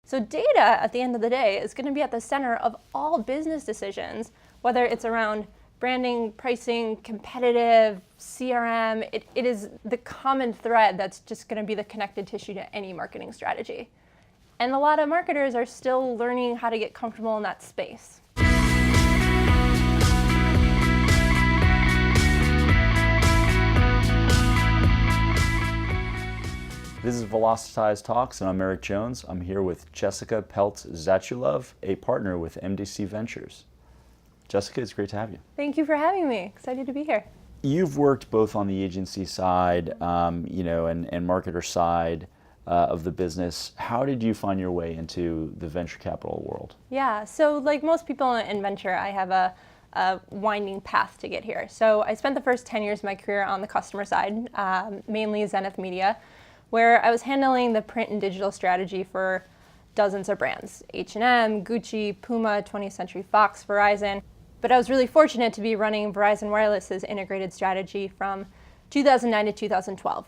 So data, at the end of the day, is going to be at the center of all business decisions, whether it's around branding, pricing, competitive, CRM. It is the common thread that's just going to be the connective tissue to any marketing strategy. And a lot of marketers are still learning how to get comfortable in that space. This is Velocitize Talks, and I'm Eric Jones. I'm here with Jessica Peltz-Zatulove, a partner with MDC Ventures. Jessica, it's great to have you. Thank you for having me. Excited to be here. You've worked both on the agency side, and marketer side of the business. How did you find your way into the venture capital world? Yeah, so like most people in venture, I have a winding path to get here. So I spent the first 10 years of my career on the customer side, mainly Zenith Media, where I was handling the print and digital strategy for dozens of brands, H&M, Gucci, Puma, 20th Century Fox, Verizon. But I was really fortunate to be running Verizon Wireless's integrated strategy from 2009 to 2012,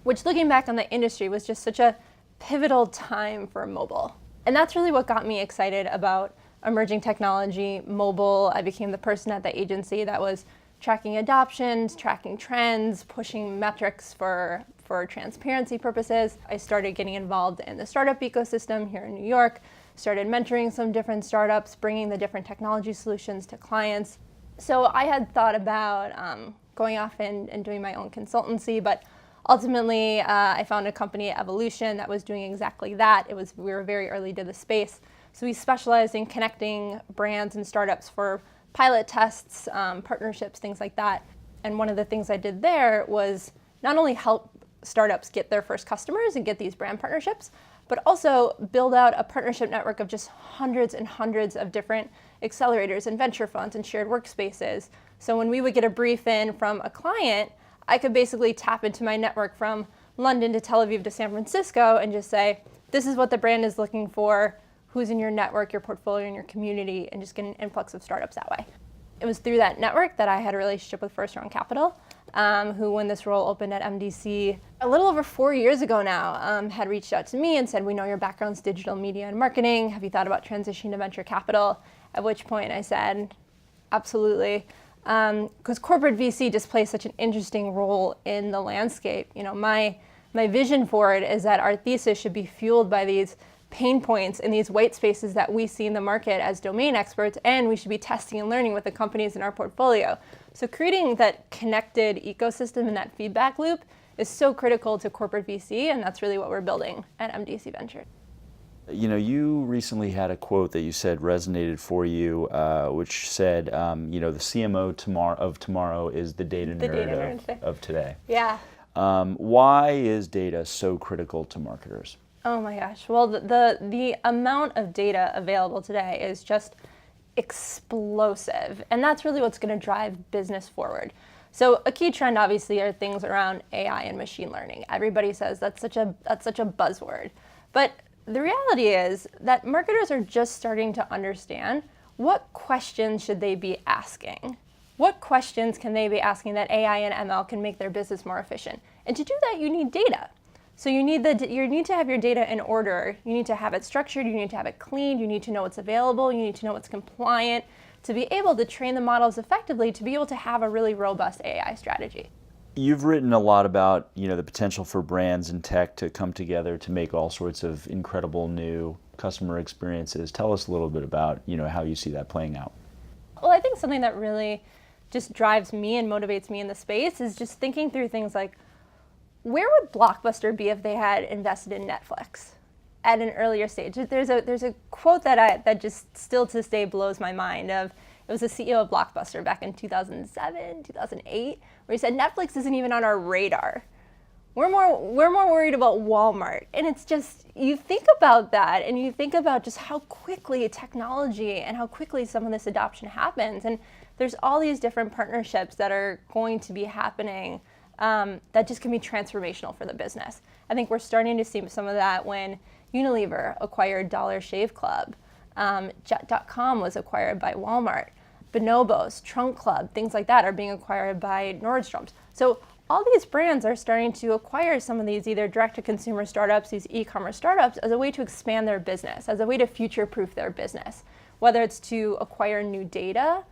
which looking back on the industry was just such a pivotal time for mobile. And that's really what got me excited about emerging technology, mobile. I became the person at the agency that was tracking adoptions, tracking trends, pushing metrics for transparency purposes. I started getting involved in the startup ecosystem here in New York, started mentoring some different startups, bringing the different technology solutions to clients. So I had thought about going off and doing my own consultancy, but ultimately I found a company, Evolution, that was doing exactly that. We were very early to the space. So we specialized in connecting brands and startups for pilot tests, partnerships, things like that. And one of the things I did there was not only help startups get their first customers and get these brand partnerships, but also build out a partnership network of just hundreds and hundreds of different accelerators and venture funds and shared workspaces. So when we would get a brief in from a client, I could basically tap into my network from London to Tel Aviv to San Francisco and just say, this is what the brand is looking for, who's in your network, your portfolio, and your community, and just get an influx of startups that way. It was through that network that I had a relationship with First Round Capital, who, when this role opened at MDC a little over 4 years ago now, had reached out to me and said, we know your background's digital media and marketing. Have you thought about transitioning to venture capital? At which point I said, absolutely. Because corporate VC just plays such an interesting role in the landscape. You know, my vision for it is that our thesis should be fueled by these pain points in these white spaces that we see in the market as domain experts, and we should be testing and learning with the companies in our portfolio. So creating that connected ecosystem and that feedback loop is so critical to corporate VC, and that's really what we're building at MDC Ventures. You know, you recently had a quote that you said resonated for you, which said, the CMO of tomorrow is the data nerd of today. Yeah. Why is data so critical to marketers? Oh my gosh. Well, the amount of data available today is just explosive. And that's really what's going to drive business forward. So a key trend, obviously, are things around AI and machine learning. Everybody says that's such a buzzword. But the reality is that marketers are just starting to understand what questions should they be asking. What questions can they be asking that AI and ML can make their business more efficient? And to do that, you need data. So you need to have your data in order. You need to have it structured. You need to have it cleaned. You need to know what's available. You need to know what's compliant to be able to train the models effectively, to be able to have a really robust AI strategy. You've written a lot about, the potential for brands and tech to come together to make all sorts of incredible new customer experiences. Tell us a little bit about, how you see that playing out. Well, I think something that really just drives me and motivates me in the space is just thinking through things like, where would Blockbuster be if they had invested in Netflix at an earlier stage? There's a quote that just still to this day blows my mind. It was the CEO of Blockbuster back in 2007, 2008, where he said, Netflix isn't even on our radar. We're more worried about Walmart. And it's just, you think about that and you think about just how quickly technology and how quickly some of this adoption happens. And there's all these different partnerships that are going to be happening that just can be transformational for the business. I think we're starting to see some of that when Unilever acquired Dollar Shave Club. Jet.com was acquired by Walmart. Bonobos, Trunk Club, things like that are being acquired by Nordstrom's. So all these brands are starting to acquire some of these either direct-to-consumer startups, these e-commerce startups, as a way to expand their business, as a way to future-proof their business, whether it's to acquire new data,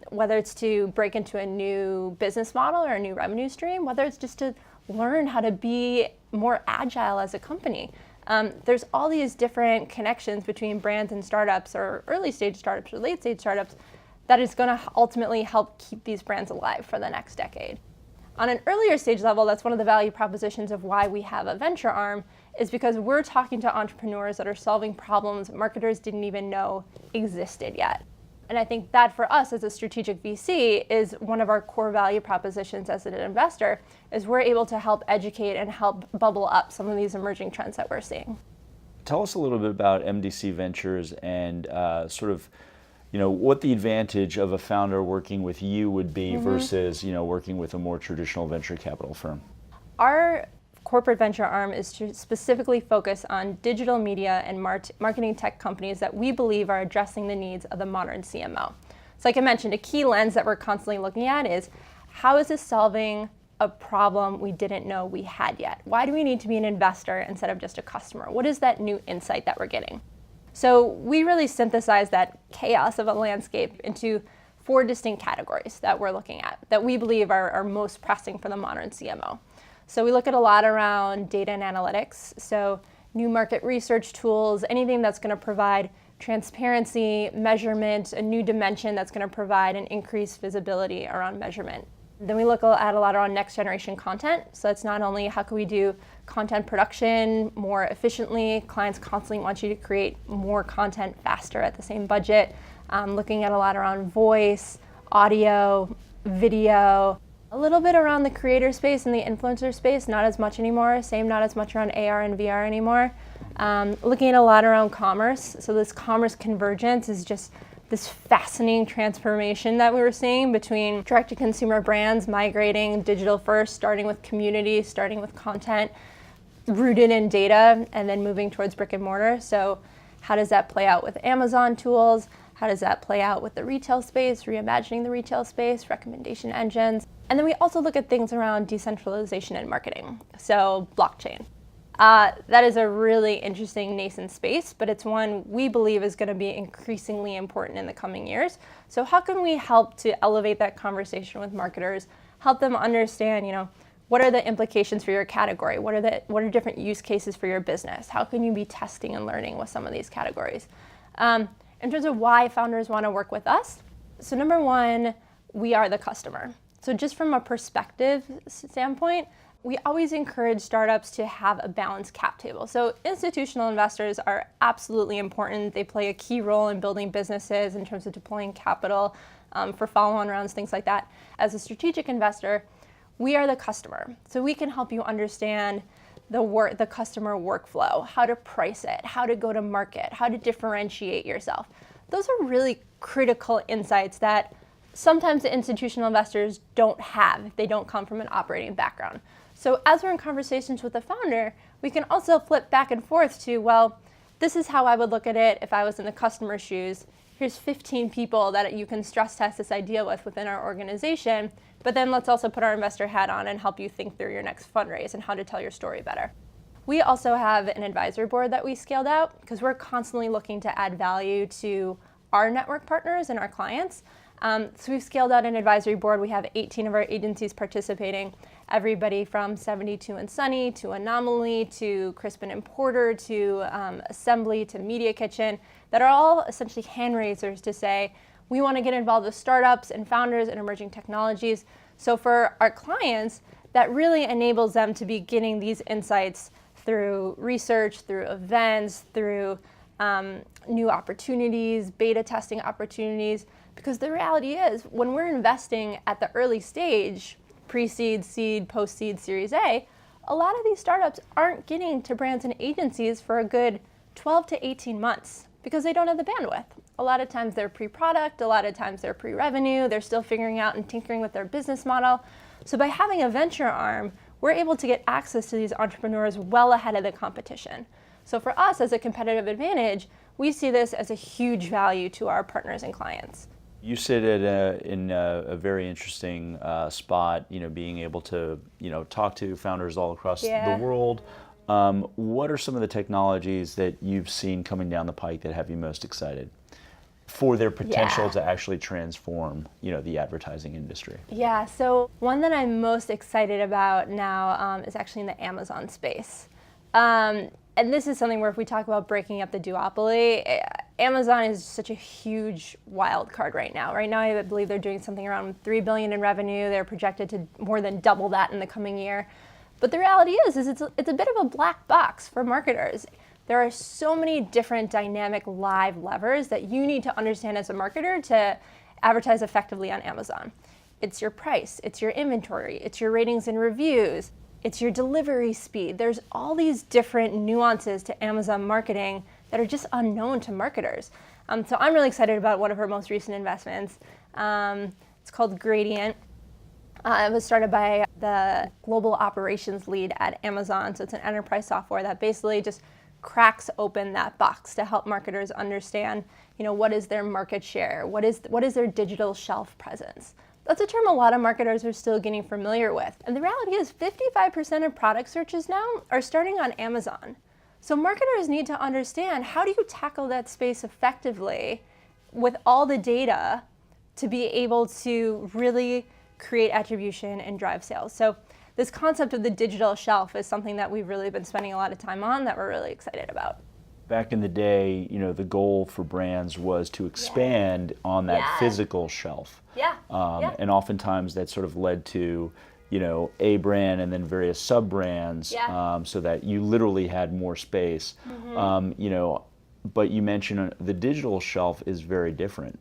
whether it's to break into a new business model or a new revenue stream, whether it's just to learn how to be more agile as a company. There's all these different connections between brands and startups, or early stage startups or late stage startups, that is going to ultimately help keep these brands alive for the next decade. On an earlier stage level, that's one of the value propositions of why we have a venture arm, is because we're talking to entrepreneurs that are solving problems marketers didn't even know existed yet. And I think that for us as a strategic VC is one of our core value propositions as an investor, is we're able to help educate and help bubble up some of these emerging trends that we're seeing. Tell us a little bit about MDC Ventures and what the advantage of a founder working with you would be versus working with a more traditional venture capital firm. Our corporate venture arm is to specifically focus on digital media and marketing tech companies that we believe are addressing the needs of the modern CMO. So like I mentioned, a key lens that we're constantly looking at is, how is this solving a problem we didn't know we had yet? Why do we need to be an investor instead of just a customer? What is that new insight that we're getting? So we really synthesize that chaos of a landscape into 4 distinct categories that we're looking at, that we believe are most pressing for the modern CMO. So we look at a lot around data and analytics, so new market research tools, anything that's going to provide transparency, measurement, a new dimension that's going to provide an increased visibility around measurement. Then we look at a lot around next generation content. So it's not only how can we do content production more efficiently, clients constantly want you to create more content faster at the same budget. Looking at a lot around voice, audio, video, a little bit around the creator space and the influencer space, not as much anymore. Same, not as much around AR and VR anymore. Looking at a lot around commerce. So this commerce convergence is just this fascinating transformation that we were seeing between direct-to-consumer brands migrating digital first, starting with community, starting with content rooted in data, and then moving towards brick and mortar. So how does that play out with Amazon tools? How does that play out with the retail space, reimagining the retail space, recommendation engines? And then we also look at things around decentralization and marketing, so blockchain. That is a really interesting nascent space, but it's one we believe is going to be increasingly important in the coming years. So how can we help to elevate that conversation with marketers, help them understand, what are the implications for your category? What are different use cases for your business? How can you be testing and learning with some of these categories? In terms of why founders want to work with us, so number one, we are the customer. So just from a perspective standpoint, we always encourage startups to have a balanced cap table. So institutional investors are absolutely important. They play a key role in building businesses in terms of deploying capital for follow-on rounds, things like that. As a strategic investor, we are the customer. So we can help you understand the customer workflow, how to price it, how to go to market, how to differentiate yourself. Those are really critical insights that sometimes the institutional investors don't have if they don't come from an operating background. So as we're in conversations with the founder, we can also flip back and forth to, well, this is how I would look at it if I was in the customer's shoes. Here's 15 people that you can stress test this idea with within our organization, but then let's also put our investor hat on and help you think through your next fundraise and how to tell your story better. We also have an advisory board that we scaled out because we're constantly looking to add value to our network partners and our clients. So we've scaled out an advisory board. We have 18 of our agencies participating, everybody from 72 and Sunny to Anomaly to Crispin and Porter to Assembly to Media Kitchen, that are all essentially hand raisers to say, we want to get involved with startups and founders and emerging technologies. So for our clients, that really enables them to be getting these insights through research, through events, through new opportunities, beta testing opportunities. Because the reality is, when we're investing at the early stage, pre-seed, seed, post-seed, Series A, a lot of these startups aren't getting to brands and agencies for a good 12 to 18 months because they don't have the bandwidth. A lot of times they're pre-product, a lot of times they're pre-revenue, they're still figuring out and tinkering with their business model. So by having a venture arm, we're able to get access to these entrepreneurs well ahead of the competition. So for us as a competitive advantage, we see this as a huge value to our partners and clients. You sit in a very interesting spot, being able to, talk to founders all across the world. What are some of the technologies that you've seen coming down the pike that have you most excited for their potential to actually transform, the advertising industry? Yeah, so one that I'm most excited about now is actually in the Amazon space. And this is something where if we talk about breaking up the duopoly, Amazon is such a huge wild card right now. Right now, I believe they're doing something around $3 billion in revenue. They're projected to more than double that in the coming year. But the reality is it's a bit of a black box for marketers. There are so many different dynamic live levers that you need to understand as a marketer to advertise effectively on Amazon. It's your price, it's your inventory, it's your ratings and reviews, it's your delivery speed. There's all these different nuances to Amazon marketing that are just unknown to marketers. So I'm really excited about one of her most recent investments. It's called Gradient. It was started by the global operations lead at Amazon. So it's an enterprise software that basically just cracks open that box to help marketers understand, what is their market share? What is their digital shelf presence? That's a term a lot of marketers are still getting familiar with. And the reality is 55% of product searches now are starting on Amazon. So marketers need to understand, how do you tackle that space effectively with all the data to be able to really create attribution and drive sales? So this concept of the digital shelf is something that we've really been spending a lot of time on that we're really excited about. Back in the day, the goal for brands was to expand on that physical shelf. And oftentimes that sort of led to, a brand and then various sub-brands, so that you literally had more space. But you mentioned the digital shelf is very different.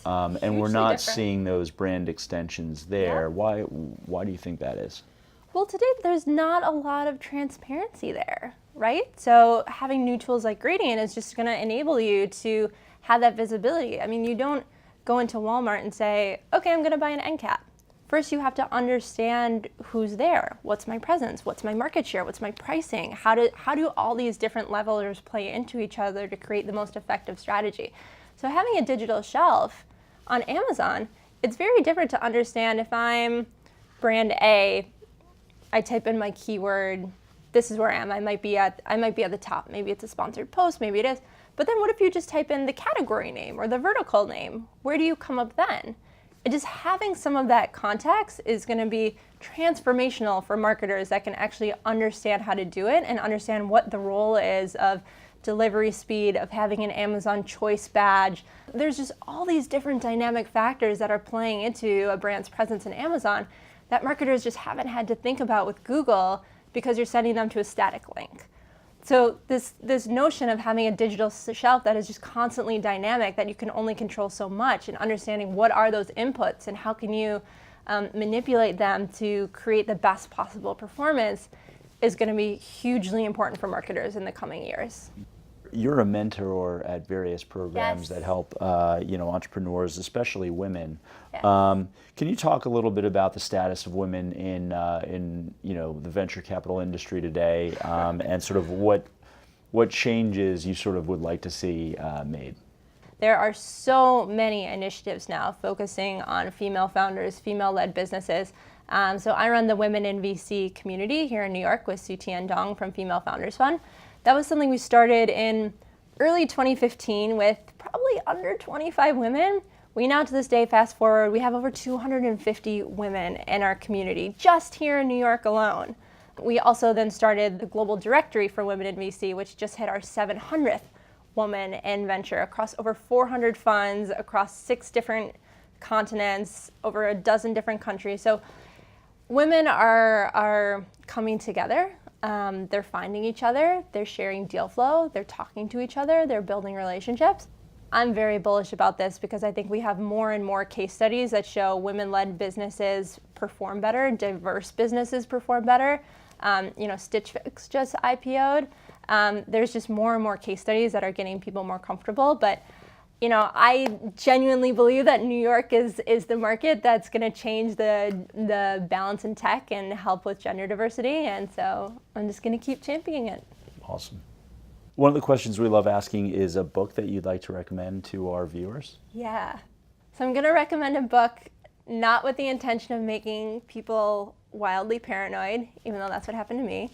And we're not seeing those brand extensions there. Why do you think that is? Well, today there's not a lot of transparency there, right? So having new tools like Gradient is just going to enable you to have that visibility. I mean, you don't go into Walmart and say, okay, I'm going to buy an end cap. First, you have to understand who's there. What's my presence? What's my market share? What's my pricing? How do all these different levelers play into each other to create the most effective strategy? So having a digital shelf on Amazon, it's very different to understand. If I'm brand A, I type in my keyword, this is where I am. I might be at the top. Maybe it's a sponsored post, maybe it is. But then what if you just type in the category name or the vertical name? Where do you come up then? And just having some of that context is going to be transformational for marketers that can actually understand how to do it and understand what the role is of delivery speed, of having an Amazon choice badge. There's just all these different dynamic factors that are playing into a brand's presence in Amazon that marketers just haven't had to think about with Google because you're sending them to a static link. So this notion of having a digital shelf that is just constantly dynamic, that you can only control so much, and understanding what are those inputs and how can you manipulate them to create the best possible performance is going to be hugely important for marketers in the coming years. You're a mentor at various programs that help entrepreneurs, especially women. Can you talk a little bit about the status of women in the venture capital industry today, and sort of what changes you sort of would like to see made? There are so many initiatives now focusing on female founders, female-led businesses. So I run the Women in VC community here in New York with Sutian Dong from Female Founders Fund. That was something we started in early 2015 with probably under 25 women. We now, to this day, fast forward, we have over 250 women in our community, just here in New York alone. We also then started the Global Directory for Women in VC, which just hit our 700th woman in venture across over 400 funds, across 6 different continents, over a dozen different countries. So women are coming together. They're finding each other, they're sharing deal flow, they're talking to each other, they're building relationships. I'm very bullish about this because I think we have more and more case studies that show women-led businesses perform better, diverse businesses perform better. Stitch Fix just IPO'd. There's just more and more case studies that are getting people more comfortable. But I genuinely believe that New York is the market that's going to change the balance in tech and help with gender diversity. And so I'm just going to keep championing it. Awesome. One of the questions we love asking is a book that you'd like to recommend to our viewers. Yeah. So I'm going to recommend a book not with the intention of making people wildly paranoid, even though that's what happened to me.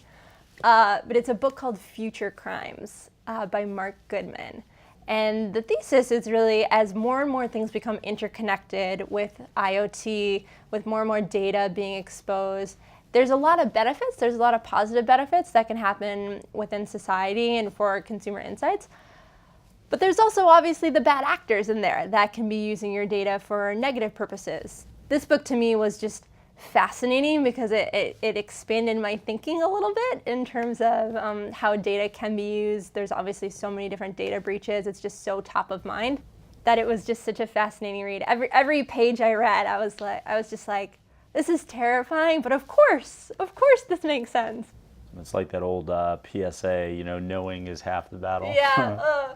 But it's a book called Future Crimes by Mark Goodman. And the thesis is really, as more and more things become interconnected with IoT, with more and more data being exposed, there's a lot of benefits, there's a lot of positive benefits that can happen within society and for consumer insights. But there's also obviously the bad actors in there that can be using your data for negative purposes. This book to me was just fascinating because it expanded my thinking a little bit in terms of how data can be used. There's obviously so many different data breaches. It's just so top of mind that it was just such a fascinating read. Every page I read, I was just like, this is terrifying, but of course this makes sense. It's like that old PSA, knowing is half the battle. Yeah.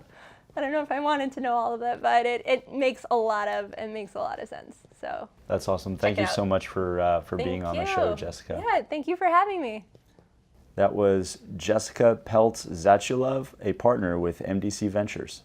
I don't know if I wanted to know all of it, but it makes a lot of sense. So that's awesome. Thank you so much for being on the show, Jessica. Yeah, thank you for having me. That was Jessica Peltz-Zatulove, a partner with MDC Ventures.